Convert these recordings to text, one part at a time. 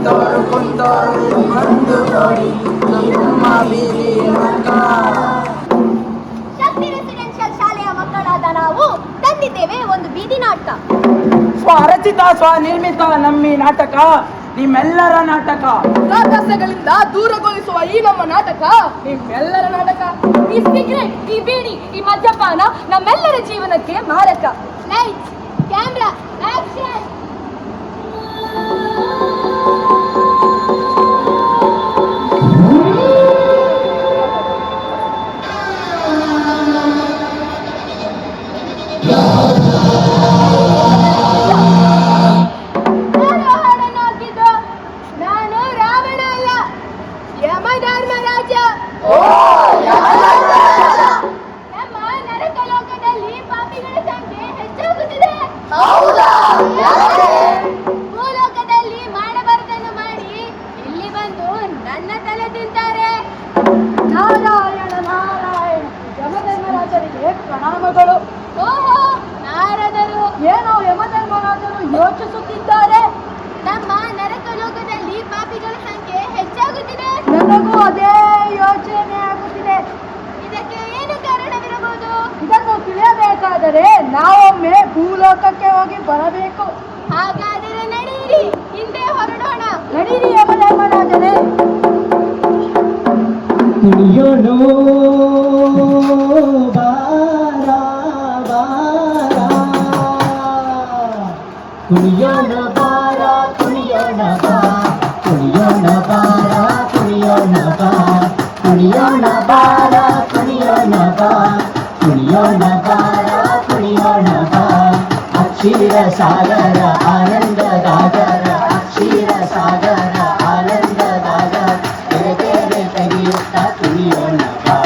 ಕುಂತೋರು ಬಂದು ನೋಡಿ ನಮ್ಮ ಬೀದಿ ನಾಟಕ. ಶಕ್ತಿ ರೆಸಿಡೆನ್ಷಿಯಲ್ ಶಾಲೆಯ ಮಕ್ಕಳಾದ ನಾವು ತಂದಿದ್ದೇವೆ ಒಂದು ಬೀದಿ ನಾಟಕ. ಸ್ವರಚಿತ ಸ್ವನಿರ್ಮಿತ ನಮ್ಮಿ ನಾಟಕ ನಿಮ್ಮೆಲ್ಲರ ನಾಟಕ. ಸಾಹಸಗಳಿಂದ ದೂರಗೊಳಿಸುವ ಈ ನಮ್ಮ ನಾಟಕ ನಿಮ್ಮೆಲ್ಲರ ನಾಟಕ. ಈ ಸಿಗರೇಟ್, ಈ ಬೀಡಿ, ಈ ಮದ್ಯಪಾನ ನಮ್ಮೆಲ್ಲರ ಜೀವನಕ್ಕೆ ಮಾರಕ. Lights, camera, action. ನಾನು ರಾವಣ ಅಲ್ಲ, ಯಮಧರ್ಮರಾಜ. ನಮ್ಮ ನರಕ ಲೋಕದಲ್ಲಿ ಪಾಪಿಗಳ ಸಂಖ್ಯೆ ಹೆಚ್ಚಾಗುತ್ತಿದೆ. ಭೂಲೋಕದಲ್ಲಿ ಮಾಡಬಾರದನ್ನು ಮಾಡಿ ಇಲ್ಲಿ ಬಂದು ನನ್ನ ತಲೆ ತಿಂತಾರೆ. ನಾರಾಯಣ ನಾರಾಯಣ, ಯಮಧರ್ಮರಾಜರಿಗೆ ಪ್ರಣಾಮಗಳು. ಓಹೋ, ನಾರದರು ಏನೋ ಯಮಧರ್ಮರಾಜರು ಯೋಚಿಸುತ್ತಿದ್ದಾರೆ. ನಮ್ಮ ನರಕ ಲೋಕದಲ್ಲಿ ಪಾಪಿಗಳ ಸಂಖ್ಯೆ ಹೆಚ್ಚಾಗುತ್ತಿದೆ. ನನಗೂ ಅದೇ ಯೋಚನೆ ಆಗುತ್ತಿದೆ. ಇದಕ್ಕೆ ಏನು ಕಾರಣವಿರಬಹುದು? ಇದನ್ನು ತಿಳಿಯಬೇಕಾದರೆ ನಾವೊಮ್ಮೆ ಭೂಲೋಕಕ್ಕೆ ಹೋಗಿ ಬರಬೇಕು. ಹಾಗಾದರೆ ನಡೆಯಿರಿ, ಹಿಂದೆ ಹೊರಡೋಣ. ನಡೀರಿ ಯಮಧರ್ಮರಾಜರೇ. ಕುಣಿಯೋಣೋ ಬಾರ ಬಾರ, ಕುಣಿಯೋಣ ಬಾರ ಕುಣಿಯೋಣ ಬಾ, ಕುಣಿಯೋಣ ಬಾರ ಕುಣಿಯೋಣ ಬಾ, ಕುಣಿಯೋಣ ಬಾರ ಕುಣಿಯೋಣ ಬಾ, ಕುಣಿಯೋಣ ಬಾರ ಕುಣಿಯೋಣ ಬಾ. ಅಕ್ಷೀರ ಸಾಗರ ಆನಂದ ಗಾಗರ, ಅಕ್ಷೀರ ಸಾಗರ ಆನಂದ ಗಾಗರ, ತೆರೆ ತೆಗೆಯುತ್ತ ಕುಣಿಯೋಣ ಬಾ,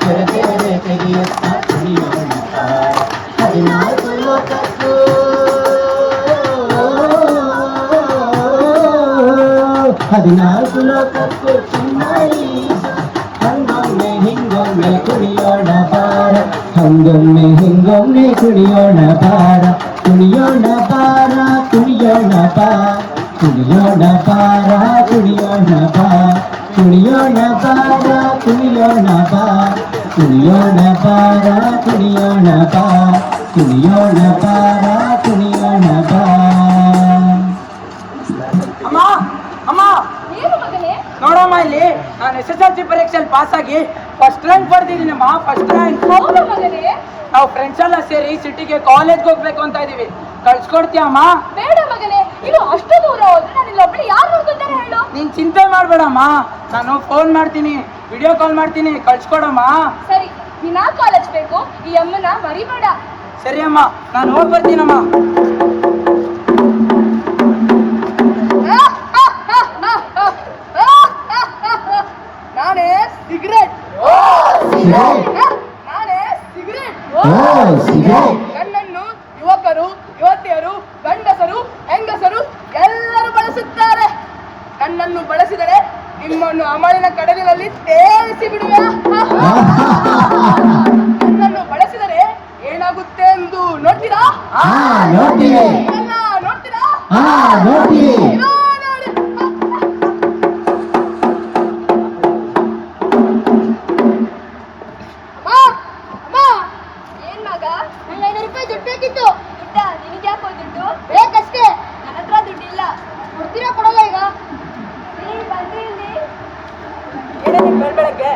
ತೆರೆ ತೆಗೆಯುತ್ತ ಕುಣಿಯೋಣ ಬಾ. 14 ಲೋಕಕ್ಕೂ 14 ಲೋಕಕ್ಕೂ ಚಿನ್ನಾರಿ, ಹಂಗೊಮ್ಮೆ ಹಿಂಗೊಮ್ಮೆ ಕುಣಿಯೋಣ ಬಾರ, ಹಂಗೊಮ್ಮೆ ಹಿಂಗೊಮ್ಮೆ ಕುಣಿಯೋಣ ಬಾರ, ಕುಣಿಯೋಣ ಬಾರ ಕುಣಿಯೋಣ ಬಾ, ಕುಣಿಯೋಣ ಬಾರ ಕುಣಿಯೋಣ ಬಾ, ಕುಣಿಯೋಣ ಬಾರ ಕುಣಿಯೋಣ ಬಾ, ಕುಣಿಯೋಣ ಬಾರ ಕುಣಿಯೋಣ ಬಾ, ಕುಣಿಯೋಣ ಬಾರ ಕುಣಿಯೋಣ ಬಾ. ಅಮ್ಮ ಅಮ್ಮ ಏನು ಮಗನೇ? ನೋಡಮ್ಮ, ಇಲ್ಲಿ ನಾನು SSLC ಪರೀಕ್ಷೆಯಲ್ಲಿ ಪಾಸ್ ಆಗಿ ಫಸ್ಟ್ ರ್ಯಾಂಕ್ ಬರ್ದಿದ್ದೀನಮ್ಮ, ಫಸ್ಟ್ ರ್ಯಾಂಕ್. ಹೌದು ಮಗನೇ. ನಾವು ಫ್ರೆಂಡ್ಸ್ ಎಲ್ಲ ಸೇರಿ ಸಿಟಿಗೆ ಕಾಲೇಜ್ಗೆ ಹೋಗ್ಬೇಕು ಅಂತ ಇದೀವಿ. ಕಳ್ಸ್ಕೊಡ್ತೀಯಮ್ಮ? ಬೇಡ ಮಗನೇ, ಇದು ಅಷ್ಟು ದೂರ ಹೋದ್ರೆ ನಾನು ಇಲ್ಲೊಬ್ಬಳು ಯಾರು ನೋಡ್ಕೊತಾರೆ ಹೇಳು? ನೀನ್ ಚಿಂತೆ ಮಾಡ್ಬೇಡಮ್ಮ, ನಾನು ಫೋನ್ ಮಾಡ್ತೀನಿ, ವಿಡಿಯೋ ಕಾಲ್ ಮಾಡ್ತೀನಿ, ಕಳ್ಸ್ಕೊಡಮ್ಮ. ಸರಿ, ನೀನಾ ಕಾಲೇಜ್ ಬೇಕು, ಈ ಅಮ್ಮನ ಮರಿಬೇಡ. ಸರಿ ಅಮ್ಮ, ನಾನು ಹೋಗಿ ಬರ್ತೀನಮ್ಮ. ನಾನೇ ಸಿಗರೇಟ್, ನಾನೇ ಸಿಗರೇಟ್. ನನ್ನನ್ನು ಯುವಕರು, ಯುವತಿಯರು, ಗಂಡಸರು, ಹೆಂಗಸರು ಎಲ್ಲರೂ ಬಳಸುತ್ತಾರೆ. ನನ್ನನ್ನು ಬಳಸಿದರೆ ನಿಮ್ಮನ್ನು ಅಮಲಿನ ಕಡಲಿನಲ್ಲಿ ತೇಲಿಸಿ ಬಿಡುವೆ. ನನ್ನನ್ನು ಬಳಸಿದರೆ ಏನಾಗುತ್ತೆ ಎಂದು ನೋಡ್ತೀರಾ? ಎಲ್ಲ ನೋಡ್ತೀರಾ? ಇದೋ ನೋಡಿ. ಅಮ್ಮ, ಏನ್ ಮಗ? ನಂಗೆ 500 ರೂಪಾಯಿ ದುಡ್ಡು ಬೇಕಿತ್ತು. ದುಡ್ಡ? ನಿನಗೆ ಯಾಕೋ ದುಡ್ಡು? ಬೇಕಷ್ಟೇ. ನನ್ನ ಹತ್ರ ದುಡ್ಡಿಲ್ಲ. ಕೊಡ್ತೀರಾ ಕೊಡಲ್ಲ ಈಗ? ನೀ ಬಂದ್ರಿ ಇಲ್ಲಿ ಏನೇ ಬೆಳಗ್ಗೆ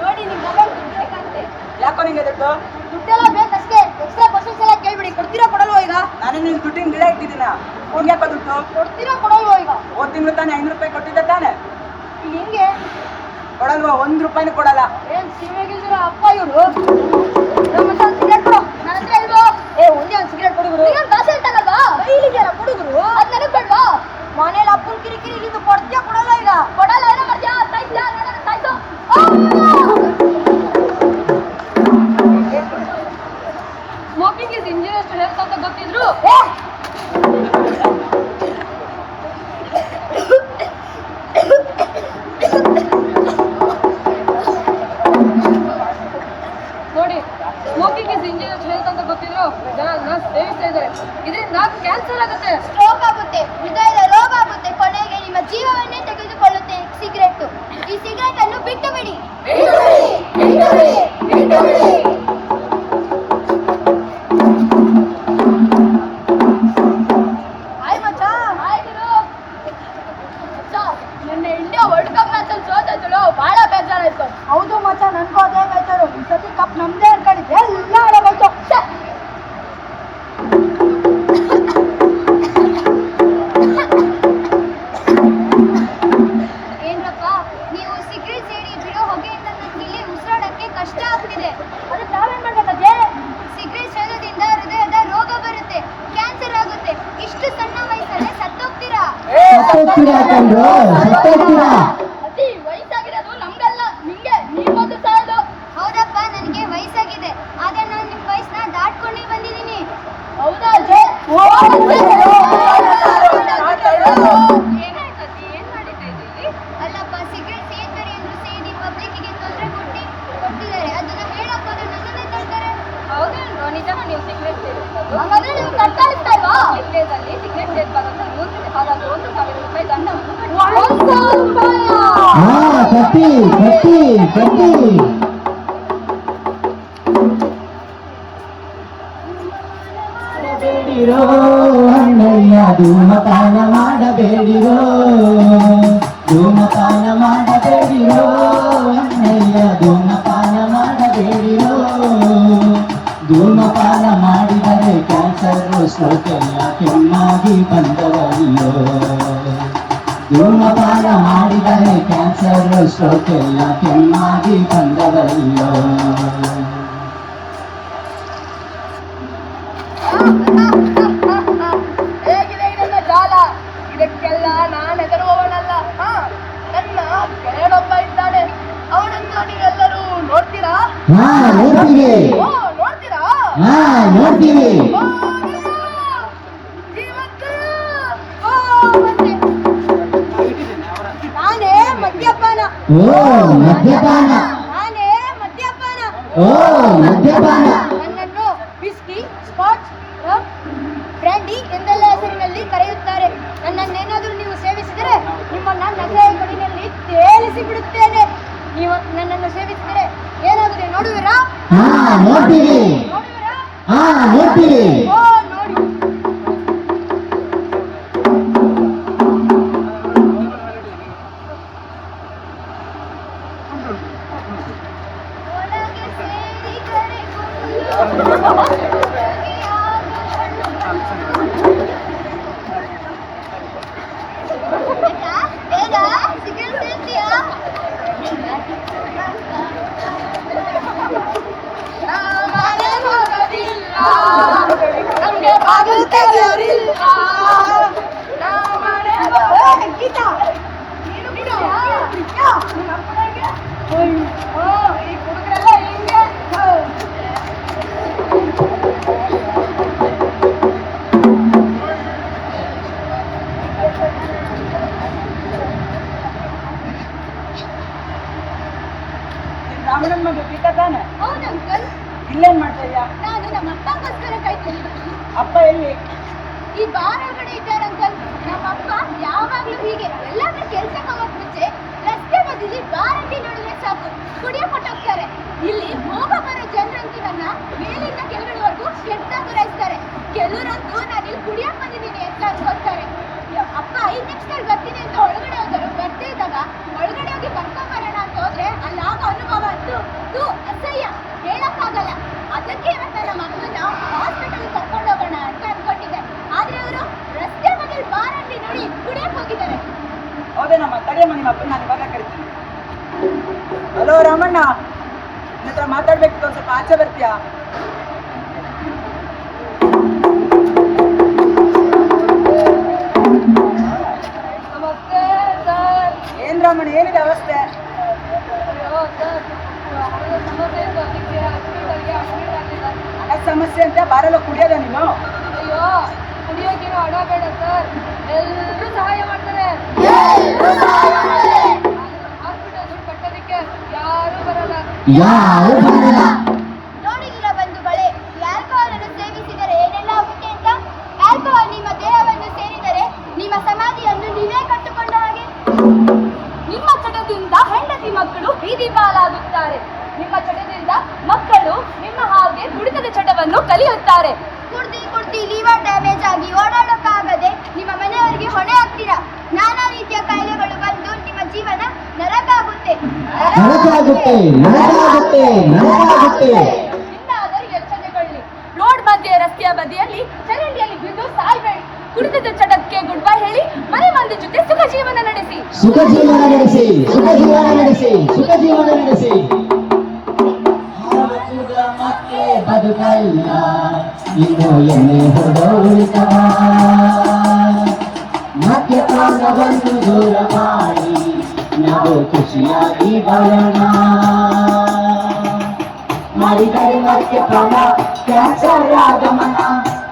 ನೋಡಿ, ನಿಮ್ ಮೊಬೈಲ್ ದುಡ್ಡು ಬೇಕಂತೆ. ಯಾಕೋ ನಿಂಗೆ ದುಡ್ಡು? ದುಡ್ಡೆಲ್ಲ ಬೇಕಷ್ಟೇ. ಎಕ್ಸ್ಟ್ರಾ ಕ್ವಶನ್ಸ್ ಎಲ್ಲ ಕೇಳ್ಬಿಡಿ. ಕೊಡ್ತೀರಾ ಕೊಡಲ್ವೋ ಈಗ? ನಾನು ನಿನ್ ದುಡ್ಡಿನ ಗಿಡ ಇಟ್ಟಿದ್ದೀನ, ಫೋನ್ ಯಾಕೋ ದುಡ್ಡು? ಕೊಡ್ತೀರಾ ಕೊಡಲ್ವೋ ಈಗ? ಹೋದ ತಿಂಗಳು ತಾನೆ 500 ರೂಪಾಯಿ ಕೊಟ್ಟಿದ್ದೆ ತಾನೆ? ಈಗ ಹೆಂಗೆ? ಕೊಡಲ್ವಾ? 1 ರೂಪಾಯಿನೂ ಕೊಡಲ್ಲ. ಏನ್ ಸೀಮೆಗಿಲ್ದಿರ ಅಪ್ಪ ಇವರು? ನಮ್ಮಂತ ಒಂದು ಸಿಗರೇಟ್ ಕೊಡು. ನನ್ನ ಹತ್ರ ಇಲ್ವೋ? ಒಂದೇ ಒಂದು ಸಿಗರೇಟ್ ಕೊಡುಗರು. ಈಗ ಕಾಸೆ ತಗಲ್ವಾ? ಕೈಲಿದೆಯಲ್ಲ ಕೊಡುಗರು. ಅದ್ ನನಗ್ ಬೇಡ್ವಾ? ಮನೇಲಿ ಅಪ್ಪನ ಕಿರಿಕಿರಿ ಇದು ಕೊಡ್ತೀಯಾ ಕೊಡಲ್ಲ ಈಗ? ಕೊಡಲ್ಲ, ಏನೋ ಮಾಡ್ತೀಯಾ? ಸಾಯ್ತೀಯಾ? ನೋಡೋಣ, ಸಾಯ್ತು. Smoking is injurious to health ಅಂತ ಗೊತ್ತಿದ್ರು ನೋಡಿ, ನನ್ನ ಇಂಡಿಯಾ ವರ್ಲ್ಡ್ ಕಪ್ ಮ್ಯಾಚ್ ಅಲ್ಲಿ ಸೋತಳು ಬಹಳ ಬೇಜಾರಾಯ್ತು. ಹೌದು ಮಚ್ಚ, ನನ್ಗೂ ಅದೇ ಬೇಜಾರು. ಈ ಸತಿ ಕಪ್ ನಮ್ದೇ ಅನ್ಕೊಂಡಿದ್ದೆ, ಎಲ್ಲ ಆಡೋಗೋಯ್ತು. ಏನ್ರಪ್ಪ ನೀವು ಸಿಗರೇಟ್ ಸೇರಿ ಬಿಡೋ ಹೊಗೆಯಿಂದ ನನಗೆ ಇಲ್ಲಿ ಉಸಿರಾಡಕ್ಕೆ ಕಷ್ಟ ಆಗ್ತಿದೆ. ಅದಕ್ಕೆ ನಾವೇನ್ ಮಾಡ್ಬೇಕಜ್ಜೆ? ಸಿಗರೇಟ್ ಸೇದೋದ್ರಿಂದ ಹೃದಯದ ರೋಗ ಬರುತ್ತೆ, ಕ್ಯಾನ್ಸರ್ ಆಗುತ್ತೆ. ಇಷ್ಟು ಸಣ್ಣ ವಯಸ್ಸಲ್ಲೇ ಸತ್ತೋಗ್ತೀರಾ. ಸತ್ತೋಗ್ತೀರಾ ಕಣ್ರು, ಸತ್ತೋಗ್ತೀರಾ. ಅತಿ ವಯಸ್ಸಾಗಿರೋದು ನಮ್ಗಲ್ಲ, ನಿಂಗೆ. ನೀವೊಂದು ಸಾಯೋದು. ಹೌದಪ್ಪ, ನನಗೆ ವಯಸ್ಸಾಗಿದೆ, ಆದ್ರೆ ನಾನು ನಿಮ್ಮ ವಯಸ್ಸನ್ನ ದಾಟ್ಕೊಂಡೇ ಬಂದಿದ್ದೀನಿ. ಹೌದಾ ಅಜ್ಜೆ? ಏನಾಯ್ತು ಅಜ್ಜಿ? ಏನ್ ಮಾಡಿದ್ದೆ ಇಲ್ಲಿ? ಅಲ್ಲಪ್ಪ, ಸಿಗರೇಟ್ ಸೇದ್ಬೇಡಿ ಎಂದು ಸೇದಿ ಪಬ್ಲಿಕ್ಕಿಗೆ ತೊಂದರೆ ಕೊಟ್ಟಿದ್ದಾರೆ. ಅದನ್ನ ಹೇಳಕ್ ಹೋದ್ರೆ ನನ್ನನ್ನೇ ತಳ್ತಾರೆ. ಹೌದೇನ್ರೋ? ನಿಜವ ನೀವು ಸಿಗರೇಟ್ ಸೇದಿರೋದು? ಹಾಗಾದ್ರೆ ನೀವು ಕಟ್ಟಾಯಿಸ್ತಾ ಇಲ್ವಾ? ಇಲ್ಲೇದಲ್ಲಿ ಸಿಗರೇಟ್ ಸೇದಬಾರಂತ ರೂಲ್ಸ್ ಇದೆ. ಹಾಗಾಗಿ 1,000 ರೂಪಾಯಿ ದಂಡವನ್ನು ಕಟ್ಟಿ. 1,000 ರೂಪಾಯಿ? ಹಾ, ಕಟ್ಟಿ ಕಟ್ಟಿ ಕಟ್ಟಿ. ಬೇಡಿರೋ ಅಣ್ಣಯ್ಯ, ಧೂಮಪಾನ ಮಾಡಬೇಡಿರೋ, ಧೂಮಪಾನ ಮಾಡಬೇಡಿರೋ ಅಣ್ಣಯ್ಯ, ಧೂಮಪಾನ ಮಾಡಬೇಡಿರೋ. ಧೂಮಪಾನ ಮಾಡಿದರೆ ಕ್ಯಾನ್ಸರ್, ಸ್ಟ್ರೋಕ್ ಎಲ್ಲ ಕೆಮ್ಮಾಗಿ ಬಂದವರಿಯೋ. ಧೂಮಪಾನ ಮಾಡಿದರೆ ಕ್ಯಾನ್ಸರ್, ಸ್ಟ್ರೋಕ್ ಎಲ್ಲ ಕೆಮ್ಮಾಗಿ ಬಂದವರಿಯೋ. ಹೇಗಿದೆ ನನ್ನ ಜಾಲ? ಇದಕ್ಕೆಲ್ಲ ನಾನು ಹೆದರುವವನಲ್ಲ. ನನ್ನ ಗೆಳೆಯನೊಬ್ಬ ಇದ್ದಾನೆ, ಅವನನ್ನು ನೀವೆಲ್ಲರೂ ನೋಡ್ತೀರಾ? ಹಾ, ನೋಡ್ತೀವಿ. ಓ, ನೋಡ್ತೀರಾ? ಹಾ, ನೋಡ್ತೀವಿ. ಓ, ಇವತ್ತು ಓ, ಮತ್ತೆ ನಾನೇ ಮದ್ಯಪಾನ, ಓ ಮದ್ಯಪಾನ, ನಾನೇ ಮದ್ಯಪಾನ. ಓ ಮದ್ಯಪಾನ. ನನ್ನನ್ನು ವಿಸ್ಕಿ, ಸ್ಕಾಚ್, ರಮ್, ಬ್ರ್ಯಾಂಡಿ ಎಂದೆಲ್ಲ ಹೆಸರಿನಲ್ಲಿ ಕರೆಯುತ್ತಾರೆ. ನನ್ನನ್ನೇನಾದರೂ ನೀವು ಸೇವಿಸಿದರೆ ನಿಮ್ಮನ್ನ ನಶೆಯ ಕೊಡಿನಲ್ಲಿ ತೇಲಿಸಿ ಬಿಡುತ್ತೇನೆ. ನೀವು ನನ್ನನ್ನು ಸೇವಿಸಿದರೆ ಏನಾಗುತ್ತೆ ನೋಡುವಿರಾ? ಹಾ, ನೋಡ್ತೀವಿ. ನೋಡುವಿರಾ? ಹಾ, ನೋಡ್ತೀವಿ. ಓ, ನೋಡಿ. ಒಳಗೆ ಸೇರಿದರೆ ಗುಂಡು. ಬೇಗ ಸಿಗರೇಟ್ ಸೇರ್ತೀಯಾ? ಮನೆ ಹೋಗೋದಿಲ್ಲ, ನಮ್ಗೆ ಬಾಗಿಲು ತೆಗೆಯೋರಿಲ್ಲ. ಮನೆ ಗೀತಾ, ನೀನು ಬಿಡವಾ? ನಿಮ್ಮ ಅಪ್ಪನಿಗೆ? ಓ, ಈ ಹುಡುಗರೆಲ್ಲ ಹಿಂಗೆ. ರಾಮಣ್ಣನ ಮಗ ಗೀತಾ ತಾನೆ? ಹೌದು ಅಂಕಲ್, ಇಲ್ಲೇನ್ ಮಾಡ್ತಾ ಇದ್ಯಾ? ನಾನು ನಮ್ಮ ಅಪ್ಪಗೋಸ್ಕರ ಕಾಯ್ತೀನಿ. ಅಪ್ಪ ಎಲ್ಲಿ? ಈ ಬಾರ್ ಒಳಗಡೆ ಇದ್ದಾರೆ ಅಂಕಲ್. ನಮ್ಮ ಅಪ್ಪ ಯಾವಾಗ್ಲೂ ಹೀಗೆ ಎಲ್ಲಾದ್ರೂ ಕೆಲ್ಸಕ್ಕೆ ಹೋಗಕ್ ಮುಂಚೆ ರಸ್ತೆ ಬದಿಲಿ ಬಾರ್ ಅಂಗಡಿ ನೋಡಿದ್ರೆ ಸಾಕು ಕುಡಿಯಕ್ ಹೊಟ್ಟೋಗ್ತಾರೆ. ಇಲ್ಲಿ ಹೋಗ ಬರೋ ಜನರಂತೂ ನನ್ನ ಮೇಲಿಂದ ಕೆಳಗಡೆವರೆಗೂ ಕೆಟ್ಟ ಗುರಾಯಿಸ್ತಾರೆ. ಕೆಲವರಂತೂ ನಾನು ಇಲ್ಲಿ ಕುಡಿಯಕ್ ಬಂದಿದ್ದೀನಿ ಅಂತ ಅನ್ಕೋತಾರೆ. ಅಪ್ಪ 5 ನಿಮಿಷದಲ್ಲಿ ಬರ್ತೀನಿ ಅಂತ ಒಳಗಡೆ ಹೋದರು. ಬರ್ದೇ ಇದ್ದಾಗ ಒಳಗಡೆ ಹೋಗಿ ಬರ್ಕೊಂಬರೋಣ ಅಂತ ಹೋದ್ರೆ ಅಲ್ಲಾಗೋ ಅನುಭವ ಅಂತೂ ಅಸಹ್ಯ, ಹೇಳಕ್ಕಾಗಲ್ಲ. ಅದಕ್ಕೆ ಇವತ್ತು ನಮ್ಮ ಅಮ್ಮನ ಹಾಸ್ಪಿಟಲ್ ಕರ್ಕೊಂಡು ಹೋಗೋಣ ಅಂತ ಅನ್ಕೊಂಡಿದ್ದೆ. ಆದ್ರೆ ಅವರು ರಸ್ತೆ ಬದಿಲಿ ಬಾರ್ ಅಂಗಡಿ ನೋಡಿ ಕುಡಿಯಕ್ ಹೋಗಿದ್ದಾರೆ. ಹೌದೇನಮ್ಮ? ತಡೆಯಮ್ಮ, ನಿಮ್ಮ ಅಪ್ಪನ ನಾನು ಇವಾಗ ಕರಿತೀನಿ. ಹಲೋ ರಾಮಣ್ಣ, ನನ್ನ ಹತ್ರ ಮಾತಾಡ್ಬೇಕಿತ್ತು, ಒಂದು ಸ್ವಲ್ಪ ಆಚೆ ಬರ್ತೀಯಾ? ನಮಸ್ತೆ ಸರ್. ಏನ್ ರಾಮಣ್ಣ, ಏನಿದೆ ಅವಸ್ಥೆ? ಸಮಸ್ಯೆ ಇತ್ತು, ಅದಕ್ಕೆ ಹಾಸ್ಪಿಟಲ್ಗೆ ಅಡ್ಮಿಟ್ ಆಗಿಲ್ಲ. ಹಣ ಸಮಸ್ಯೆ ಅಂತ ಬಾರೆಲ್ಲ ಕುಡಿಯೋದ ನೀನು? ಅಯ್ಯೋ, ಕುಡಿಯೋಕೇನೋ ಹಣ ಬೇಡ ಸರ್, ಎಲ್ಲರೂ ಸಹಾಯ ಮಾಡ್ತಾರೆ. ಹಾಸ್ಪಿಟಲ್ ದುಡ್ಡು ಕಟ್ಟೋದಕ್ಕೆ ಯಾರೂ ಬರಲ್ಲ. ಯಾರು ಬರಲ್ಲ. ನೋಡಿದಿರ ಬಂಧುಗಳೇ, ಆಲ್ಕೋಹಾಲ್ ಅನ್ನು ಸೇವಿಸಿದರೆ ಏನೆಲ್ಲ ಆಗುತ್ತೆ ಅಂತ? ಆಲ್ಕೋಹಾಲ್ ನಿಮ್ಮ ದೇಹವನ್ನು ಸೇರಿದರೆ ನಿಮ್ಮ ಸಮಾಧಿಯನ್ನು ನೀವೇ ಕಟ್ಟುಕೊಂಡ ಹಾಗೆ. ನಿಮ್ಮ ಚಟದಿಂದ ಹೆಂಡತಿ ಮಕ್ಕಳು ಬೀದಿ ಪಾಲಾಗುತ್ತಾರೆ. ನಿಮ್ಮ ಚಟದಿಂದ ಮಕ್ಕಳು ನಿಮ್ಮ ಹಾಗೆ ಕುಡಿತದ ಚಟವನ್ನು ಕಲಿಯುತ್ತಾರೆ. ಕುಡ್ದಿ ಲಿವರ್ ಡ್ಯಾಮೇಜ್ ಆಗಿ ಓಡಾಡೋಕ್ಕಾಗದೆ ನಿಮ್ಮ ಮನೆಯವರಿಗೆ ಹೊಣೆ ಆಗ್ತೀರಾ. ನಾನಾ ರೀತಿಯ ಕಾಯಿಲೆಗಳು ಬಂದು ನನಗಾಗುತ್ತೆ ನನಗಾಗುತ್ತೆ ನನಗಾಗುತ್ತೆ ಇನ್ನಾದರೂ ಎಚ್ಚರಿಕೊಳ್ಳಿ. ರೋಡ್ ಮಧ್ಯೆ ರಸ್ತೆಯ ಬದಿಯಲ್ಲಿ ಚರಂಡಿಯಲ್ಲಿ ಬಿದ್ದು ಸಾಯ್ಬೇಡಿ. ಕುಡಿತದ ಚಟಕ್ಕೆ ಗುಡ್ ಬೈ ಹೇಳಿ ಮನೆ ಮಂದಿ ಜೊತೆ ಸುಖ ಜೀವನ ನಡೆಸಿ. ಸುಖ ಜೀವನ ನಡೆಸಿ ಸುಖ ಜೀವನ ನಡೆಸಿ ಸುಖ ಜೀವನ ನಡೆಸಿ. ಹಾಡುತ್ತಿದ್ದ ಮತ್ತೆ ಬದುಕಲ್ಲ ಇನ್ನು ಎಣ್ಣೆ ಹೊಡೆದ ಉಳಿತವ ಮದ್ಯಪಾನವನ್ನು ದೂರ ಮಾಡಿ ನಾವು ಖುಷಿಯಾಗಿ ಬಾಳೋಣ. ಮಾಡಿದರೆ ಮದ್ಯಪಾನ ಕ್ಯಾನ್ಸರ್ ಆಗಮನ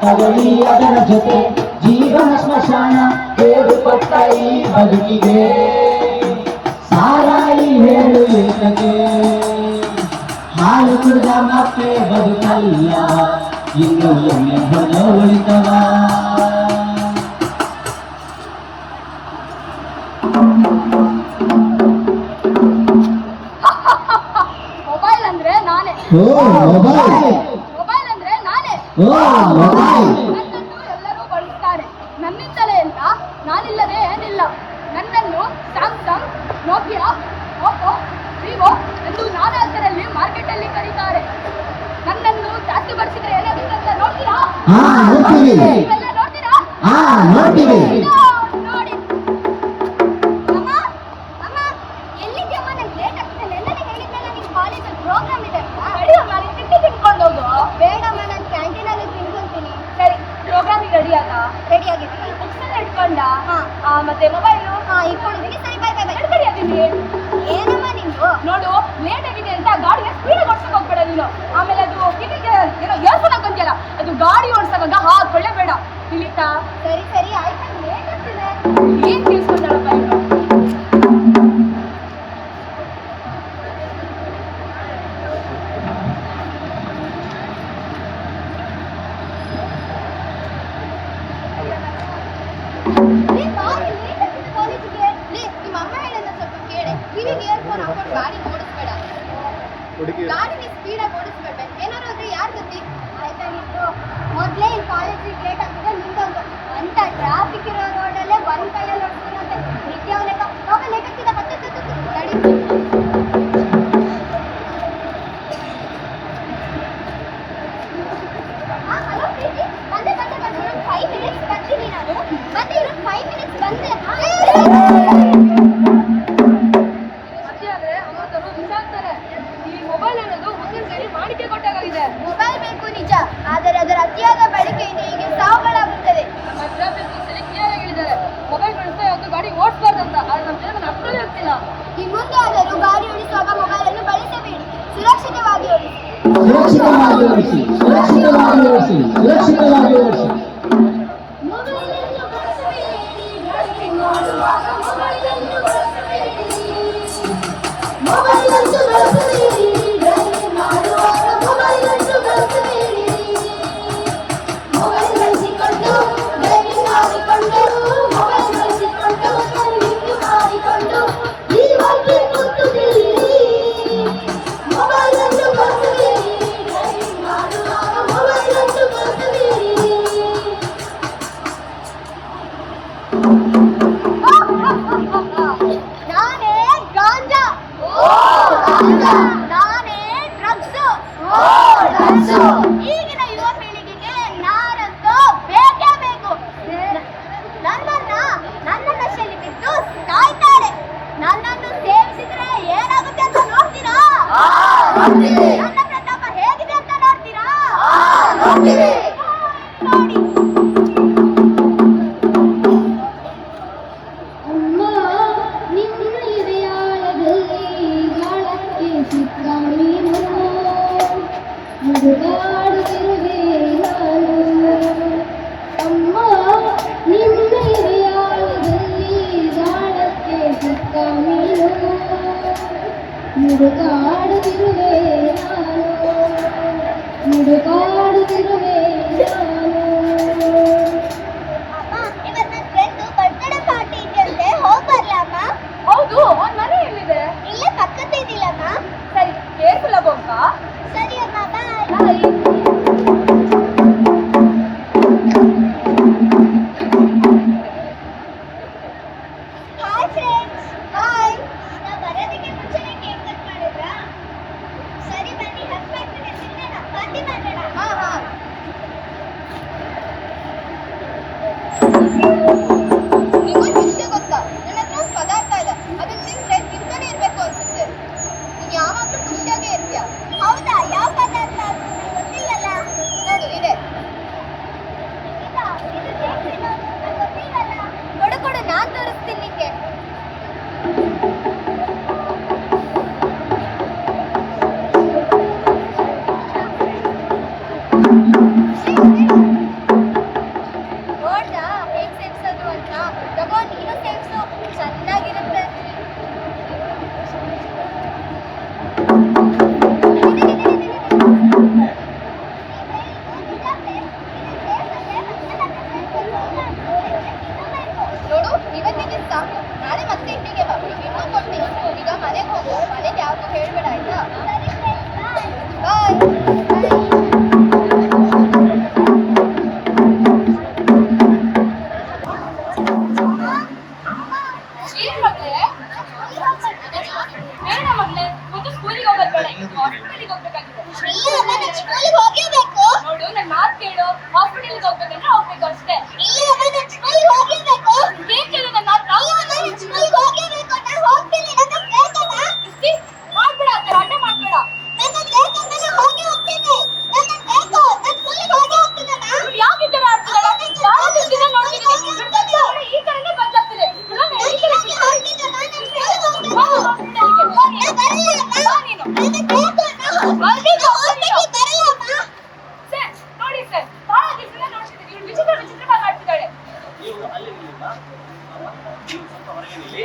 ತಗೊಳ್ಳಿ ಅದರ ಜೊತೆ ಜೀವನ ಸ್ಮಶಾನ. ಹೇಳಿಕೊಟ್ಟ ಈ ಬದುಕಿಗೆ ಸಾರಾಯಿ ಹೇಳು ಏತಕ್ಕೆ. ಹಾಲು ಕುಡಿದ ಮತ್ತೆ ಬದುಕಲ್ಲ ಇನ್ನು ಎಣ್ಣೆ ಹೊಲ ಉಳಿತವ. ಮೊಬೈಲ್ ಅಂದ್ರೆ ನಾನೇ. ಓ ಮೊಬೈಲ್ ಮೊಬೈಲ್ ಅಂದ್ರೆ ನಾನೇ. ಓ ಮೊಬೈಲ್ ನನ್ನನ್ನು ಎಲ್ಲರೂ ಬಳಸ್ತಾರೆ. ನನ್ನಿಂದಲೇ ಅಂತ ನಾನಿಲ್ಲದೆ ಏನಿಲ್ಲ. ನನ್ನನ್ನು ಸ್ಯಾಮ್ಸಂಗ್, ನೋಕಿಯಾ, ಓಪೋ, ವಿವೋ ಎಂದು ನಾನಾ ಹೆಸರಲ್ಲಿ ಮಾರ್ಕೆಟಲ್ಲಿ ಕರೀತಾರೆ. ನನ್ನನ್ನು ಜಾಸ್ತಿ ಬಳಸಿದ್ರೆ ಏನಾಗುತ್ತೆ ಅಂತ ನೋಡ್ತೀರಾ? ಹಾ ನೋಡ್ತೀವಿ ನೀವೆಲ್ಲ ನೋಡ್ತೀರಾ? ಹಾ ನೋಡ್ತೀವಿ. ನೋಡಿ. ಅಮ್ಮ, ಅಮ್ಮ, ಎಲ್ಲಿಗೆ ಅಮ್ಮ? ನಂಗೆ ಲೇಟ್ ಆಗ್ತಿದೆ. ನೆನ್ನೆ ಹೇಳಿದ್ನಲ್ಲ ನಿನ್ ಕಾಲೇಜಲ್ಲಿ ಪ್ರೋಗ್ರಾಮ್ ಇದೆ ಅಂತ. ರೆಡಿ ಅಮ್ಮ, ನೀನು ತಿಂಡಿ ತಿನ್ಕೊಂಡು ಹೋಗು. ಬೇಡಮ್ಮ, ನಾನು ಕ್ಯಾಂಟೀನಲ್ಲಿ ತಿನ್ಕೊಂತೀನಿ. ಸರಿ, ಪ್ರೋಗ್ರಾಮಿಗೆ ರೆಡಿ ಆಗ? ರೆಡಿ ಆಗಿದ್ದೀನಿ. ಬುಕ್ಸ್ ಎಲ್ಲ ಇಟ್ಕೊಂಡ? ಮತ್ತೆ ಮೊಬೈಲು? ಇಟ್ಕೊಂಡಿದ್ದೀನಿ. ಸರಿ, ಬೈ ಬೈ ಬೈ. ರೆಡಿ ಆಗಿದ್ದೀನಿ. ಏನಮ್ಮ ನಿಂದು? ನೋಡು, ಲೇಟ್ ಆಗಿದೆ ಅಂತ ಗಾಡಿನ ಸ್ಪೀಡ್ ಓಡಿಸಕ್ ಹೋಗ್ಬೇಡ ನೀನು. ಆಮೇಲೆ ಅದು ಕಿವಿಗೆ ಏನೋ ಇಯರ್ಫೋನ್ ಹಾಕೊಂತಿಯಲ್ಲ, ಅದು ಗಾಡಿ ಓಡಿಸೋವಾಗ ಹಾಕೊಳ್ಳೇಬೇಡ. ತಿಳಿತಾ? ಸರಿ ಸರಿ ಆಯ್ತು. ಲೇಟ್ ಆಗ್ತಿದೆ. ಏನ್ ತಿಳ್ಸ್ಕೊಂಡಳಪ್ಪ ಇವ್ರು? ಕಿವಿಗೆ ಇಯರ್ಫೋನ್ ಹಾಕೊಂಡು ಗಾಡಿ ಓಡಿಸ್ಬೇಡ. ಗಾಡಿನ ಸ್ಪೀಡಾಗಿ ಓಡಿಸ್ಬೇಡ. ಏನಾರು ಆದ್ರೆ ಯಾರು ಗತಿ? ಆಯ್ತಾ ನಿಂತು? ಮೊದಲೇ ಈ ಕಾಲೇಜಿಗೆ ಲೇಟ್ ಆಗ್ತದೆ ನಿಂತೊಂದು ಅಂತ ಟ್ರಾಫಿಕ್ ಇರೋ ರೋಡಲ್ಲೇ ಒಂದ್ ಕೈಯಲ್ಲಿ ಓಡಿಸ್ಕೊಂಡಂತೆ ನಿತ್ಯ ಲೇಟ್ ಆಗ್ತಿದ್ದ ಮತ್ತೆ ತಡಿ. ಹಲೋ ಪ್ರೀತಿ, ಬಂದೆ ಬಂದೆ ಬಂದೆ. ಇನ್ನೊಂದು 5 ಮಿನಿಟ್ಸ್ ಬರ್ತೀನಿ ನಾನು. ಬಂದೆ, ಇನ್ನೊಂದು 5 ಮಿನಿಟ್ಸ್ ಬಂದೆ. ಮೊಬೈಲ್ ಬೇಕು ನಿಜ, ಆದರೆ ಅದರ ಅತಿಯಾದ ಬಳಕೆಯಿಂದ ಹೀಗೆ ಸಾವುಗಳಾಗುತ್ತದೆ. ಮೊಬೈಲ್ ಬಳಸ್ತಾ ಯಾವುದು ಗಾಡಿ ಓಡಿಸಬಾರ್ದಂತ, ಆದ್ರೆ ನಮ್ಮ ಜನ ಅರ್ಥವೇ ಆಗ್ತಿಲ್ಲ. ಇನ್ನು ಮುಂದೆ ಆದರೂ ಗಾಡಿ ಓಡಿಸುವಾಗ ಮೊಬೈಲ್ ಅನ್ನು ಬಳಸಬೇಡಿ. ಸುರಕ್ಷಿತವಾಗಿ ಓಡಿಸಿ. ಸುರಕ್ಷಿತವಾಗಿ ಓಡಿಸಿ ಸುರಕ್ಷಿತವಾಗಿ ಓಡಿಸಿ ಸುರಕ್ಷಿತವಾಗಿ ಓಡಿಸಿ. ನಾನೇ ಗಾಂಜಾ, ನಾನೇ ಡ್ರಗ್ಸ್. ಈಗಿನ ಯುವ ಪೀಳಿಗೆಗೆ ನಾನಂತೂ ಬೇಕೇ ಬೇಕು. ನನ್ನ ನಶೆಯಲ್ಲಿ ಬಿದ್ದು ಸಾಯ್ತಾರೆ. ನನ್ನನ್ನು ಸೇವಿಸಿದ್ರೆ ಏನಾಗುತ್ತೆ ಅಂತ ನೋಡ್ತೀರಾ? ನನ್ನ ಪ್ರತಾಪ ಹೇಗಿದೆ ಅಂತ ನೋಡ್ತೀರಾ? ನೋಡಿ. ಅಮ್ಮ ನಿನ್ನ ಎದೆಯಾಳದಲ್ಲಿ ಗಾಳಕ್ಕೆ ಸಿಕ್ಕ ನೀನು ಮುಡುಗಾಡುತ್ತಿರುವೆ ನಾನು. ಅಮ್ಮ ನಿನ್ನ ಎದೆಯಾಳದಲ್ಲಿ ಗಾಳಕ್ಕೆ ಸಿಕ್ಕ ನೀನು ಮುಡುಗಾಡುತ್ತಿರುವೆ ನಾನು ಮುಡುಗಾಡುತ್ತಿರುವೆ ನಾನು. ಅಮ್ಮ, ಇವತ್ತು ನನ್ನ ಫ್ರೆಂಡು ಬರ್ತ್ಡೇ ಪಾರ್ಟಿ ಇದೆಯಂತೆ, ಹೋಗಿ ಬರ್ಲಮ್ಮ? ಹೌದು, ಅವ್ನ ಮನೆ ಎಲ್ಲಿದೆ? ಇಲ್ಲೇ ಪಕ್ಕದ ಇದಿಲ್ಲಮ್ಮ. ಸರಿ, ಕೇರ್ಫುಲ್ ಆಗೋಕ್ಕ. ಸರಿ ಅಮ್ಮ, ಬಾಯ್. Hi friends. ಹಾಯ್. ನಾವು ಬರೋದಕ್ಕೆ ಮುಂಚೆ ಬೇಡ ಮಗಳೇ, ಮೊದಲು ಸ್ಕೂಲಿಗೆ ಹೋಗೋದು ಬೇಡ, ಹಾಸ್ಪಿಟಲಿಗೆ ಹೋಗ್ಬೇಕಾಗಿದೆ. ಇಲ್ಲ ಅಮ್ಮ, ನಾನು ಸ್ಕೂಲಿಗೆ ಹೋಗ್ಲೇಬೇಕು. ನೋಡು, ನನ್ನ ಮಾತು ಕೇಳು, ಹಾಸ್ಪಿಟಲ್ಗೆ ಹೋಗ್ಬೇಕಂದ್ರೆ ಹೋಗ್ಬೇಕು ಅಷ್ಟೇ. ಇಲ್ಲ ಅಮ್ಮ, ನಾನು ಸ್ಕೂಲಿಗೆ ಹೋಗ್ಲೇಬೇಕು. ಏನ್ ಕೇಳು ನನ್ನ ಮಾತು? ಇಲ್ಲ ಅಮ್ಮ, ನಾನು ಸ್ಕೂಲಿಗೆ ಹೋಗ್ಲೇಬೇಕು. ನಾನು ಹೋಗ್ತೀನಿ, ನನಗೆ ಬೇಕಮ್ಮ. ಇಸ್ತಿ, ಮಾಡ್ಬೇಡ, ಆ ಥರ ಅಡ್ಡ ಮಾಡ್ಬೇಡ. ನನಗೆ ಬೇಕಮ್ಮ, ನಾನು ಹೋಗಿ ಹೋಗ್ತೀನಿ. ನನಗೆ ಬೇಕು, ನಾನು ಸ್ಕೂಲಿಗೆ ಹೋಗಿ ಹೋಗ್ತೀನಮ್ಮ. ಯಾಕೆ ಈ ಥರ ಆಡ್ತಿದ್ದಾಳೆ? ಬಹಳ ದಿನದಿಂದ ನೋಡ್ತಿದ್ದೀನಿ. ಬಿಡ್ಬೇಕು, ಈ ಕಡೆನೇ ಬದಲಾಗ್ತಿದೆ. ನಾನು ಈ ಕಡೆ ಹೋಗಿ ಹೋಗ್ತೀನಮ್ಮ, ನಾನು ಸ್ಕೂಲಿಗೆ ಹೋಗ್ತೀನಿ. ಬಾ, ಹಾಸ್ಪಿಟಲ್ಗೆ. ನಾನು ಬರಲ್ಲ ಅಮ್ಮ. ಬಾ ನೀನು. ನನಗೆ ಬೇಕು, ನಾನು ಬರ್ಬೇಕು, ಹೋಗ್ತೀನಿ, ಬರಲ್ಲ ಅಮ್ಮ. ಸರ್, ನೋಡಿ ಸರ್, ಬಹಳ ದಿವಸದಿಂದ ನೋಡ್ತಿದ್ದೀನಿ. ಇವಳು ವಿಚಿತ್ರವಾಗಿ ಆಡ್ತಿದ್ದಾಳೆ. ನೀವು ಅಲ್ಲಿ ನಿಲ್ಲಿಮ್ಮ. ನೀವು ಸ್ವಲ್ಪ ಹೊರಗೆ ನಿಲ್ಲಿ.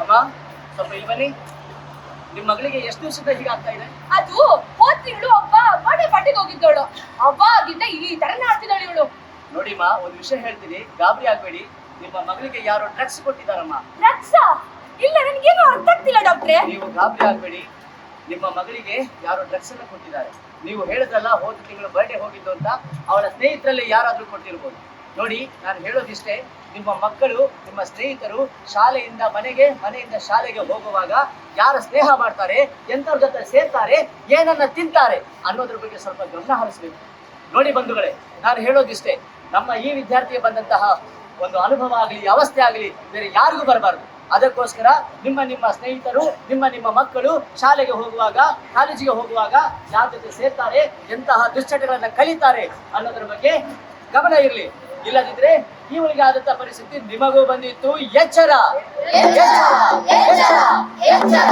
ಅಮ್ಮ, ಸ್ವಲ್ಪ ಇಲ್ಲಿ ಬನ್ನಿ. ನಿಮ್ಮ ಮಗಳಿಗೆ ಎಷ್ಟು ದಿವಸದ ಹೀಗಾಗ್ತಾ ಇದೆ? ಅದು ಹೋದ ತಿಂಗಳು ಒಬ್ಬ ಬರ್ಡೇ ಪಾರ್ಟಿಗೆ ಹೋಗಿದ್ದವಳು. ಅವಾಗಿಂದ ಈ ತರನೇ ಆಡ್ತಿದ್ದಾಳೆ ಇವಳು. ನೋಡಿಮ್ಮ, ಒಂದು ವಿಷಯ ಹೇಳ್ತೀನಿ, ಗಾಬರಿ ಆಗ್ಬೇಡಿ. ನಿಮ್ಮ ಮಗಳಿಗೆ ಯಾರೋ ಡ್ರಗ್ಸ್ ಕೊಟ್ಟಿದ್ದಾರಮ್ಮ. ರಕ್ಷ ಇಲ್ಲ, ನನಗೇನು ಅರ್ಥ ಆಗ್ತಿಲ್ಲ ಡಾಕ್ಟ್ರೆ. ನೀವು ಗಾಬರಿ ಆಗ್ಬೇಡಿ. ನಿಮ್ಮ ಮಗಳಿಗೆ ಯಾರೋ ಡ್ರಗ್ಸ್ ಅನ್ನ ಕೊಟ್ಟಿದ್ದಾರೆ. ನೀವು ಹೇಳಿದ್ರಲ್ಲ ಹೋದ ತಿಂಗಳು ಬರ್ಡೇ ಹೋಗಿದ್ದು ಅಂತ, ಅವಳ ಸ್ನೇಹಿತರಲ್ಲಿ ಯಾರಾದ್ರೂ ಕೊಟ್ಟಿರ್ಬೋದು. ನೋಡಿ, ನಾನು ಹೇಳೋದಿಷ್ಟೇ, ನಿಮ್ಮ ಮಕ್ಕಳು, ನಿಮ್ಮ ಸ್ನೇಹಿತರು ಶಾಲೆಯಿಂದ ಮನೆಗೆ, ಮನೆಯಿಂದ ಶಾಲೆಗೆ ಹೋಗುವಾಗ ಯಾರ ಸ್ನೇಹ ಮಾಡ್ತಾರೆ, ಎಂಥವ್ರ ಜೊತೆ ಸೇರ್ತಾರೆ, ಏನನ್ನ ತಿಂತಾರೆ ಅನ್ನೋದ್ರ ಬಗ್ಗೆ ಸ್ವಲ್ಪ ಗಮನ ಹರಿಸಬೇಕು. ನೋಡಿ ಬಂಧುಗಳೇ, ನಾನು ಹೇಳೋದಿಷ್ಟೇ, ನಮ್ಮ ಈ ವಿದ್ಯಾರ್ಥಿಗೆ ಬಂದಂತಹ ಒಂದು ಅನುಭವ ಆಗಲಿ, ಅವಸ್ಥೆ ಆಗಲಿ ಬೇರೆ ಯಾರಿಗೂ ಬರಬಾರ್ದು. ಅದಕ್ಕೋಸ್ಕರ ನಿಮ್ಮ ಸ್ನೇಹಿತರು, ನಿಮ್ಮ ಮಕ್ಕಳು ಶಾಲೆಗೆ ಹೋಗುವಾಗ, ಕಾಲೇಜಿಗೆ ಹೋಗುವಾಗ ಯಾರ ಜೊತೆ ಸೇರ್ತಾರೆ, ಎಂತಹ ದುಶ್ಚಟಗಳನ್ನ ಕಲಿತಾರೆ ಅನ್ನೋದ್ರ ಬಗ್ಗೆ ಗಮನ ಇರಲಿ. ಇಲ್ಲದಿದ್ರೆ ಇವಳಿಗೆ ಆದಂತ ಪರಿಸ್ಥಿತಿ ನಿಮಗೂ ಬಂದಿತ್ತು. ಎಚ್ಚರ, ಎಚ್ಚರ, ಎಚ್ಚರ, ಎಚ್ಚರ.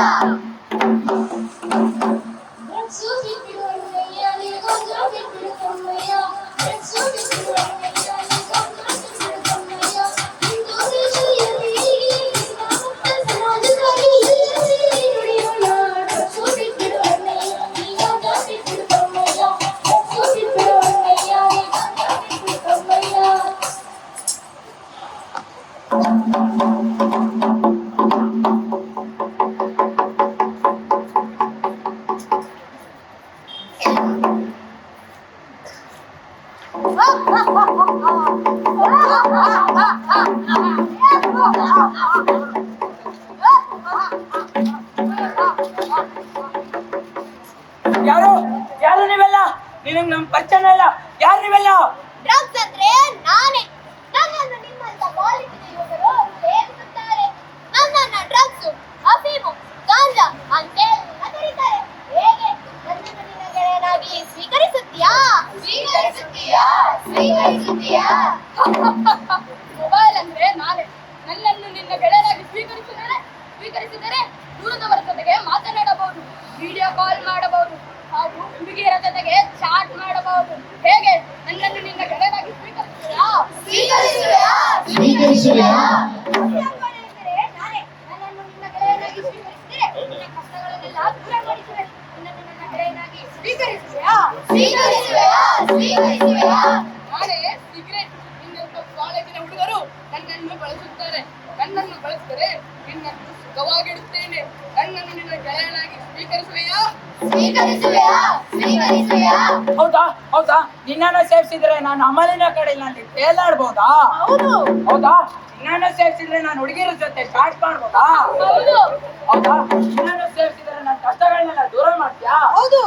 ಯಾರು ನೀವೆಲ್ಲ? ನಿನಗೆ ನಮ್ಮ ಪರಿಚಯ ಇಲ್ಲ. ಯಾರು ನೀವೆಲ್ಲ? ಡ್ರಗ್ಸ್ ಅಂದ್ರೆ ನಾನೇ. ನನ್ನನ್ನು ನಿಮ್ಮಂತ ಬಾಲಿಕೆ ಯುವಕರು ಸೇವಿಸುತ್ತಾರೆ. ನನ್ನನ್ನ ಡ್ರಗ್ಸ್, ಅಫೀಮು, ಗಾಂಜಾ ಅಂತೆಲ್ಲ ಕರೀತಾರೆ. ಹೇಗೆ ನನ್ನನ್ನು ನಿನ್ನ ಗೆಳೆಯನಾಗಿ ಸ್ವೀಕರಿಸುತ್ತೀಯಾ? ಸ್ವೀಕರಿಸುತ್ತೀಯಾ? ಸ್ವೀಕರಿಸುತ್ತೀಯಾ? ಮೊಬೈಲ್ ಅಂದ್ರೆ ನಾನೇ. ನನ್ನನ್ನು ನಿನ್ನ ಗೆಳೆಯನಾಗಿ ಸ್ವೀಕರಿಸಿದರೆ ದೂರದವರ ಜೊತೆಗೆ ಮಾತನಾಡಬಹುದು, ವಿಡಿಯೋ ಕಾಲ್ ಮಾಡಬಹುದು, ಹಾಗೂ ಹುಡುಗಿಯರ ಜೊತೆಗೆ ಚಾಟ್ ಮಾಡಬಹುದು. ಹೇಗೆ ನನ್ನನ್ನು ನಿನ್ನ ಗೆಳೆಯನಾಗಿ ಸ್ವೀಕರಿಸುತ್ತೀಯಾ? ಸ್ವೀಕರಿಸುವೆಯಾ? ಸ್ವೀಕರಿಸುವೆಯಾ? ಎಂದರೆ ನಾನೇ. ನನ್ನನ್ನು ನಿನ್ನ ಗೆಳೆಯನಾಗಿ ಸ್ವೀಕರಿಸಿದರೆ ನಿನ್ನ ಕಷ್ಟಗಳನ್ನೆಲ್ಲ ದೂರ ಮಾಡಿಸುವೆ. ನನ್ನನ್ನು ನನ್ನ ಗೆಳೆಯನಾಗಿ ಸ್ವೀಕರಿಸುವೆಯಾ? ಸ್ವೀಕರಿಸುವೆಯಾ? ಸ್ವೀಕರಿಸುವೆಯಾ? ನಾನೇ ಸಿಗರೇಟ್. ನಿನ್ನಂತ ಕಾಲೇಜಿನ ಹುಡುಗರು ನನ್ನನ್ನು ಬಳಸುತ್ತಾರೆ. ನನ್ನನ್ನು ಬಳಸಿದರೆ ನಿನ್ನನ್ನು ಸುಖವಾಗಿಡುತ್ತೇನೆ. ನನ್ನನ್ನು ನಿನ್ನ ಗೆಳೆಯನಾಗಿ ಸ್ವೀಕರಿಸುವೆಯಾ? ಸ್ವೀಕರಿಸುವೆಯಾ? ಸ್ವೀಕರಿಸುವೆಯಾ? ಹೌದಾ ನಿನ್ನನ್ನು ಸೇವಿಸಿದ್ರೆ ನಾನು ಅಮಲಿನ ಕಡೆಯಲ್ಲಿ ತೇಲಾಡ್ಬೋದಾ? ಹೌದು. ಹೌದಾ? ನಿನ್ನನ್ನು ಸೇವಿಸಿದ್ರೆ ನಾನು ಹುಡುಗಿರ ಜೊತೆ ಚಾಟ್ ಮಾಡ್ಬೋದಾ? ಹೌದು. ಹೌದಾ? ನಿನ್ನನ್ನು ಸೇವಿಸಿದ್ರೆ ನನ್ನ ಕಷ್ಟಗಳನ್ನೆಲ್ಲ ದೂರ ಮಾಡ್ತೀಯಾ? ಹೌದು.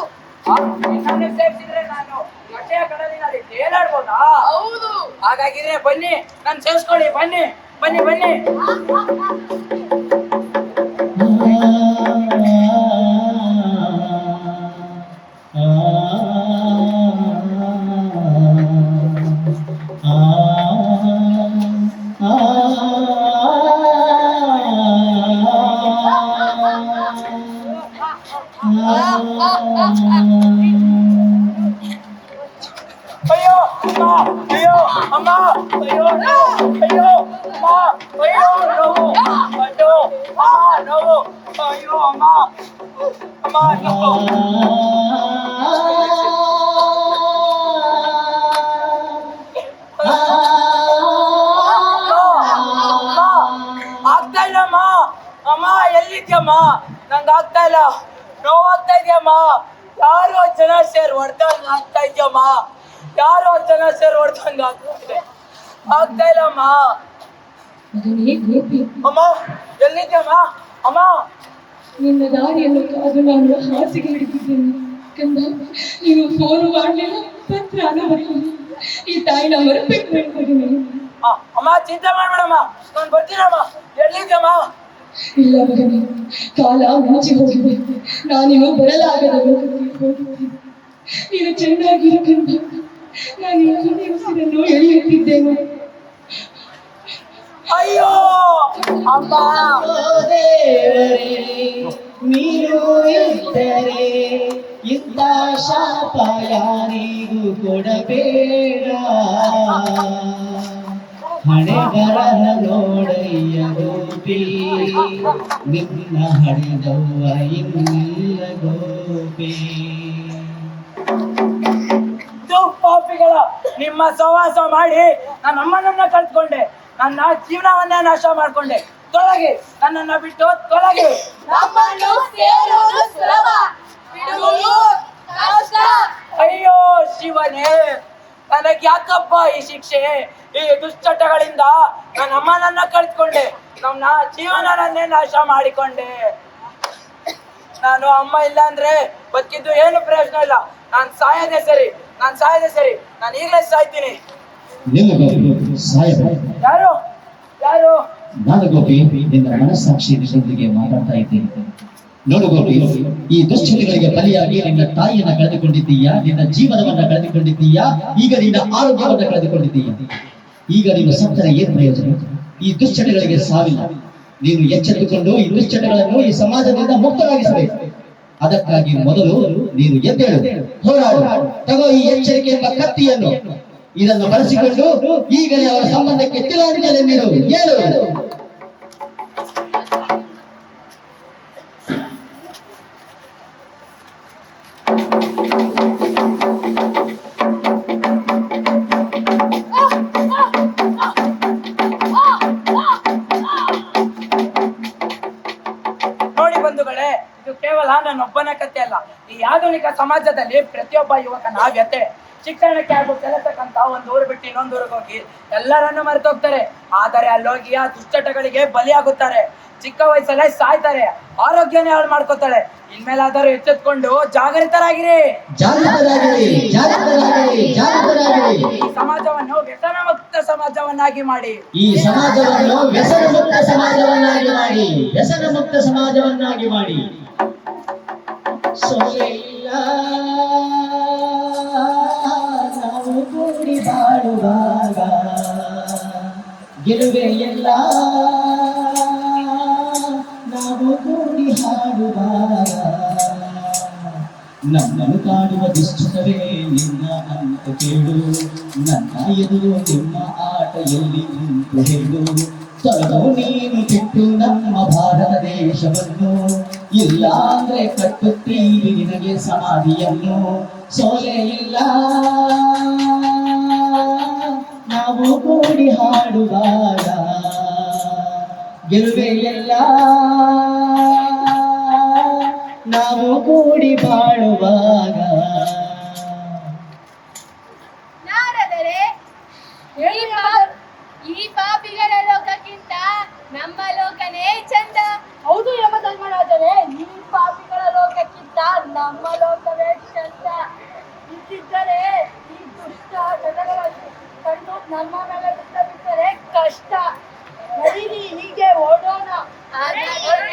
ನಿನ್ನನ್ನು ಸೇವಿಸಿದ್ರೆ ನಾನು ಹೊಟ್ಟೆಯ ಕಡಲಿನಲ್ಲಿ ತೇಲಾಡ್ಬೋದಾ? ಹೌದು. ಹಾಗಾಗಿದ್ರೆ ಬನ್ನಿ, ನಾನು ಸೇವಿಸ್ಕೊಳ್ಳಿ. ಬನ್ನಿ ಬನ್ನಿ ಬನ್ನಿ. ಅಯ್ಯೋ ಅಮ್ಮ, ಅಯ್ಯೋ ಅಮ್ಮ, ಅಯ್ಯೋ ಅಯ್ಯೋ ಅಮ್ಮ, ಅಯ್ಯೋ ನೋವು, ಅಯ್ಯೋ ನೋವು, ಅಯ್ಯೋ ಅಮ್ಮ, ಅಮ್ಮ ನೋವು. ಆಗ್ತಾ ಇಲ್ಲಮ್ಮ. ಅಮ್ಮ ಎಲ್ಲಿದ್ಯಮ್ಮ? ನಂಗೆ ಆಗ್ತಾ ಇಲ್ಲ, ನೋವಾಗ್ತಾ ಇದೆಯಮ್ಮ. ಯಾರು ಜನ ಸೇರಿ ಹೊಡೆದಾಗ ಆಗ್ತಾ ಇದೆಯಮ್ಮ. ಯಾರೋ ಜನ ಸೇರ್ ಹೊಡ್ದಂಗ ಆಗ್ತಾ ಇಲ್ಲಮ್ಮ. ಮಗನೇ ಗೋಪಿ, ಅಮ್ಮ ಎಲ್ಲಿದ್ಯಮ್ಮ? ಅಮ್ಮ ನಿನ್ನ ದಾರಿಯನ್ನು ಕಾದು ನಾನು ಹಾಸಿಗೆ ಹಿಡಿದಿದ್ದೇನೆ ಕಂದ. ನೀನು ಫೋನ್ ಮಾಡಲಿಲ್ಲ, ಪತ್ರನೂ ಬರಲಿಲ್ಲ. ಈ ತಾಯಿನ ಮರೆತು ಮಗನೇ. ಅಮ್ಮ ಚಿಂತೆ ಮಾಡ್ಬೇಡಮ್ಮ, ನಾನು ಬರ್ತೀನಮ್ಮ. ಎಲ್ಲಿದ್ಯಮ್ಮ? ಇಲ್ಲ ಮಗನೇ, ಕಾಲ ಮುಚ್ಚಿ ಹೋಗಿದೆ. ನಾನಿನ್ನು ಬರಲಾಗದ ಲೋಕಕ್ಕೆ ಹೋಗಿದ್ದೇನೆ. ನೀನು ಚೆನ್ನಾಗಿರು ಕಂದ. ನಾನು ಈ ಉಸಿರನ್ನು ಎಳೆಯುತ್ತಿದ್ದೇನೆ. ಅಯ್ಯೋ ಅಮ್ಮ, ದೇವರೇ ನೀನು ಇದ್ದರೆ ಇಂಥ ಶಾಪ ಯಾರಿಗೂ ಕೊಡಬೇಡ. ಹಣೆ ಬರಹ ನೋಡಯ್ಯ ಗೋಪಿ, ನಿನ್ನ ಹಡೆದವ್ವ ಇಲ್ಲ ಗೋಪಿ. ಪಾಪಿಗಳ ನಿಮ್ಮ ಸಹವಾಸ ಮಾಡಿ ನನ್ನ ಅಮ್ಮನನ್ನ ಕಳ್ಕೊಂಡೆ, ನನ್ನ ಜೀವನವನ್ನೇ ನಾಶ ಮಾಡ್ಕೊಂಡೆ. ತೊಲಗಿ, ನನ್ನನ್ನ ಬಿಟ್ಟು ತೊಲಗಿ. ನಮ್ಮನ್ನು ಸೇರುವುದು ಸುಲಭ, ಬಿಡುವುದು ಕಷ್ಟ. ಅಯ್ಯೋ ಶಿವನೇ, ನನಗೆ ಯಾಕಪ್ಪ ಈ ಶಿಕ್ಷೆ? ಈ ದುಶ್ಚಟಗಳಿಂದ ನನ್ನ ಅಮ್ಮನನ್ನ ಕಳ್ಕೊಂಡೆ, ನನ್ನ ಜೀವನವನ್ನೇ ನಾಶ ಮಾಡಿಕೊಂಡೆ. ನಾನು ಅಮ್ಮ ಇಲ್ಲ ಅಂದ್ರೆ ಬದುಕಿದ್ದು ಏನು ಪ್ರಯೋಜನ ಇಲ್ಲ. ನಾನು ಸಾಯದೆ ಸರಿ, ನಾನು ಈಗಲೇ ಸಾಯ್ತೀನಿ. ನಿನ್ನ ಗೋಪಿ ಸಾಯಬೇಡ. ಯಾರು ಯಾರು? ನಾನು ಗೋಪಿ, ನಿನ್ನ ಮನಸ್ಸಾಕ್ಷಿ ನಿನ್ನೊಂದಿಗೆ ಮಾತಾಡ್ತಾ ಇದ್ದೇನೆ. ನೋಡು ಗೋಪಿ, ಈ ದುಶ್ಚಟಗಳಿಗೆ ಬಲಿಯಾಗಿ ನಿನ್ನ ತಾಯಿಯನ್ನ ಕಳೆದುಕೊಂಡಿದ್ದೀಯಾ, ನಿನ್ನ ಜೀವನವನ್ನ ಕಳೆದುಕೊಂಡಿದ್ದೀಯಾ, ಈಗ ನಿನ್ನ ಆರೋಗ್ಯವನ್ನ ಕಳೆದುಕೊಂಡಿದ್ದೀಯಾ. ಈಗ ನೀನು ಸತ್ತರೆ ಏನು ಪ್ರಯೋಜನ? ಈ ದುಶ್ಚಟಗಳಿಗೆ ಸಾವಿಲ್ಲ. ನೀನು ಎಚ್ಚೆತ್ತುಕೊಂಡು ಈ ದುಶ್ಚಟಗಳನ್ನು ಈ ಸಮಾಜದಿಂದ ಮುಕ್ತರಾಗಿಸಬೇಕು. ಅದಕ್ಕಾಗಿ ಮೊದಲು ನೀನು ಎದ್ದೇಳು, ಹೋರಾಡು. ತಗೋ ಈ ಎಚ್ಚರಿಕೆ ಎಂಬ ಕತ್ತಿಯನ್ನು. ಇದನ್ನು ಬಳಸಿಕೊಂಡು ಈಗಲೇ ಅವರ ಸಂಬಂಧಕ್ಕೆ ತಿಲಾಂಜಲಿ ನೀಡು. ಹೇಳು. ನೋಡಿ ಬಂಧುಗಳೇ, ಇದು ಕೇವಲ ನನ್ನೊಬ್ಬನ ಕಥೆ ಅಲ್ಲ. ಈ ಆಧುನಿಕ ಸಮಾಜದಲ್ಲಿ ಪ್ರತಿಯೊಬ್ಬ ಯುವಕನ ವ್ಯತೆ. ಶಿಕ್ಷಣಕ್ಕೆ ಹಾಗೂ ಕೆಲಸಕ್ಕಂತ ಒಂದು ಊರು ಬಿಟ್ಟು ಇನ್ನೊಂದೂರಿಗೆ ಹೋಗಿ ಎಲ್ಲರನ್ನು ಮರೆತೋಗ್ತಾರೆ. ಆದರೆ ಅಲ್ಲೋಗಿ ಆ ದುಶ್ಚಟಗಳಿಗೆ ಬಲಿಯಾಗುತ್ತಾರೆ. ಚಿಕ್ಕ ವಯಸ್ಸಲ್ಲೇ ಸಾಯ್ತಾರೆ, ಆರೋಗ್ಯನೇ ಹಾಳು ಮಾಡ್ಕೋತಾರೆ. ಇನ್ಮೇಲಾದರೂ ಎಚ್ಚೆತ್ಕೊಂಡು ಜಾಗೃತರಾಗಿರಿ. ಈ ಸಮಾಜವನ್ನು ವ್ಯಸನ ಮುಕ್ತ ಸಮಾಜವನ್ನಾಗಿ ಮಾಡಿ. ಈ ಸಮಾಜವನ್ನು ವ್ಯಸನ ಮುಕ್ತ ಸಮಾಜವನ್ನಾಗಿ ಮಾಡಿ. ವ್ಯಸನ ಮುಕ್ತ ಸಮಾಜವನ್ನಾಗಿ ಮಾಡಿ. ಸೊಲೆಯಿಲ್ಲ ನಾವು ಕೂಡಿ ಬಾಳುವಾಗ, ಗೆಲುವೆ ಎಲ್ಲ ನಾವು ಕೂಡಿ ಹಾಡುವಾಗ. ನನ್ನನ್ನು ಕಾಡುವ ದುಶ್ಚಟವೇ ನಿನ್ನ ಅಂತ ಕೇಳು, ನನ್ನ ಎದುರು ನಿಮ್ಮ ಆಟ ಎಲ್ಲಿ ಉಂಟು ಹೇಳು. ತೊಲಗು ನೀನು ಕೆಟ್ಟು ನಮ್ಮ ಭಾರತ ದೇಶವನ್ನು, ಇಲ್ಲ ಅಂದ್ರೆ ಕಟ್ಟುತ್ತೀರಿ ನಿನಗೆ ಸಮಾಧಿಯನ್ನು. ಸೋಲೆ ಇಲ್ಲ ನಾವು ಕೂಡಿ ಹಾಡುವಾಗ, ಗೆಲುವೆ ಎಲ್ಲ ನಾವು ಕೂಡಿ ಬಾಳುವಾಗ. ನಾರದರೆ ಈ ಪಾಪಿಗಳ ಲೋಕಕ್ಕಿಂತ ನಮ್ಮ ಲೋಕನೇ ಚಂದ. ಹೌದು ಯಮಧರ್ಮರಾಜರೇ, ಈ ಪಾಪಿಗಳ ಲೋಕಕ್ಕಿಂತ ನಮ್ಮ ಲೋಕವೇ ಚಂದ. ಇದ್ದಿದ್ದರೆ ಈ ದುಷ್ಟ ಜನಗಳನ್ನು ಕಂಡು ನಮ್ಮ ಮೇಲೆ ಬಿಟ್ಟರೆ ಕಷ್ಟ. ನಡೀರಿ, ಹೀಗೆ ಓಡೋಣ. ಹೊರಡಿ.